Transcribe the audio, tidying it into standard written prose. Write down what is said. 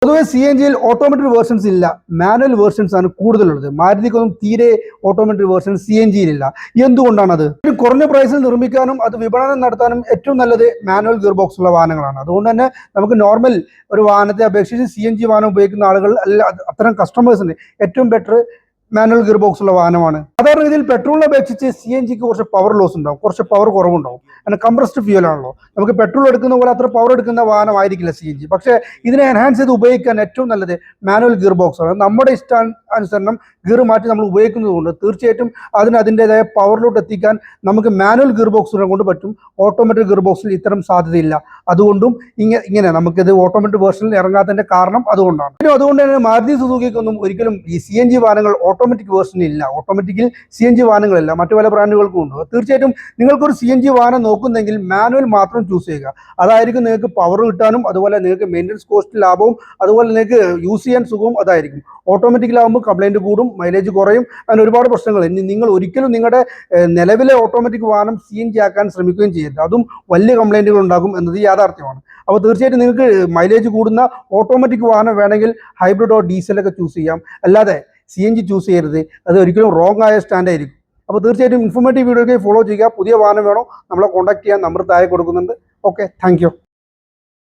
പൊതുവെ C N ജിയിൽ automatic versions ഇല്ല, മാനുവൽ വേർഷൻസ് ആണ് കൂടുതലുള്ളത്. മാരുതിക്കൊന്നും തീരെ ഓട്ടോമാറ്റിക് വേർഷൻ സി എൻ ജിയിലില്ല. എന്തുകൊണ്ടാണത്? ഒരു കുറഞ്ഞ പ്രൈസിൽ നിർമ്മിക്കാനും അത് വിപണനം നടത്താനും ഏറ്റവും നല്ലത് മാനുവൽ ഗിയർ ബോക്സ് ഉള്ള വാഹനങ്ങളാണ്. അതുകൊണ്ട് തന്നെ നമുക്ക് നോർമൽ ഒരു വാഹനത്തെ അപേക്ഷിച്ച് സി എൻ ജി വാഹനം ഉപയോഗിക്കുന്ന ആളുകൾ അത്തരം കസ്റ്റമേഴ്സിന് ഏറ്റവും ബെറ്റർ മാനുവൽ ഗിയർ ബോക്സ് ഉള്ള വാഹനമാണ്. സാധാരണ രീതിയിൽ പെട്രോളിനെ അപേക്ഷിച്ച് സി എൻ ജിക്ക് കുറച്ച് പവർ ലോസ് ഉണ്ടാവും, കുറച്ച് പവർ കുറവുണ്ടാവും. കാരണം കംപ്രസ്ഡ് ഫ്യൂൽ ആണല്ലോ. നമുക്ക് പെട്രോൾ എടുക്കുന്ന പോലെ അത്ര പവർ എടുക്കുന്ന വാഹനമായിരിക്കില്ല സി എൻ ജി. പക്ഷേ ഇതിനെ എൻഹാൻസ് ചെയ്ത് ഉപയോഗിക്കാൻ ഏറ്റവും നല്ലത് മാനുവൽ ഗിയർ ബോക്സ് ആണ്. നമ്മുടെ ഇഷ്ടാനുസരണം ഗിയർ മാറ്റി നമ്മൾ ഉപയോഗിക്കുന്നത് കൊണ്ട് തീർച്ചയായിട്ടും അതിൻ്റെതായ പവറിലോട്ട് എത്തിക്കാൻ നമുക്ക് മാനുവൽ ഗിയർ ബോക്സിനെ കൊണ്ട് പറ്റും. ഓട്ടോമാറ്റിക് ഗിയർ ബോക്സിൽ ഇത്തരം സാധ്യതയില്ല. അതുകൊണ്ടും ഇങ്ങനെ നമുക്കിത് ഓട്ടോമാറ്റിക് വേർഷനിൽ ഇറങ്ങാത്തതിന്റെ കാരണം അതുകൊണ്ടാണ്. അതുകൊണ്ട് തന്നെ മാരുതി സുസുക്കിക്കൊന്നും ഒരിക്കലും ഈ സി എൻ ജി വാഹനങ്ങൾ ഓട്ടോമാറ്റിക് വേർഷനിൽ ഇല്ല. ഓട്ടോമാറ്റിക്കിൽ സി എൻ ജി വാഹനങ്ങളില്ല, മറ്റു പല ബ്രാൻഡുകൾക്കും ഉണ്ട്. തീർച്ചയായിട്ടും നിങ്ങൾക്കൊരു സി എൻ ജി വാഹനം നോക്കുന്നെങ്കിൽ മാനുവൽ മാത്രം ചൂസ് ചെയ്യുക. അതായിരിക്കും നിങ്ങൾക്ക് പവർ കിട്ടാനും അതുപോലെ നിങ്ങൾക്ക് മെയിൻ്റനൻസ് കോസ്റ്റ് ലാഭവും അതുപോലെ നിങ്ങൾക്ക് യൂസ് ചെയ്യാൻ സുഖവും അതായിരിക്കും. ഓട്ടോമാറ്റിക്കിലാകുമ്പോൾ കംപ്ലൈൻറ്റ് കൂടും, മൈലേജ് കുറയും, അങ്ങനെ ഒരുപാട് പ്രശ്നങ്ങൾ. ഇനി നിങ്ങൾ ഒരിക്കലും നിങ്ങളുടെ നിലവിലെ ഓട്ടോമാറ്റിക് വാഹനം സി എൻ ജി ആക്കാൻ ശ്രമിക്കുകയും ചെയ്യരുത്. അതും വലിയ കംപ്ലൈൻറ്റുകൾ ഉണ്ടാകും എന്നത് യാഥാർത്ഥ്യമാണ്. അപ്പോൾ തീർച്ചയായിട്ടും നിങ്ങൾക്ക് മൈലേജ് കൂടുന്ന ഓട്ടോമാറ്റിക് വാഹനം വേണമെങ്കിൽ ഹൈബ്രിഡോ ഡീസലൊക്കെ ചൂസ് ചെയ്യാം, അല്ലാതെ സി എൻ ജി ചൂസ് ചെയ്യരുത്. അത് ഒരിക്കലും റോങ് ആയ സ്റ്റാൻഡ് ആയിരിക്കും. അപ്പോൾ തീർച്ചയായിട്ടും ഇൻഫോർമേറ്റീവ് വീഡിയോയ്ക്ക് ഫോളോ ചെയ്യുക. പുതിയ വാഹനം വേണോ നമ്മളെ കോൺടാക്ട് ചെയ്യാൻ നമ്പർ താഴെ കൊടുക്കുന്നുണ്ട്. Okay, thank you.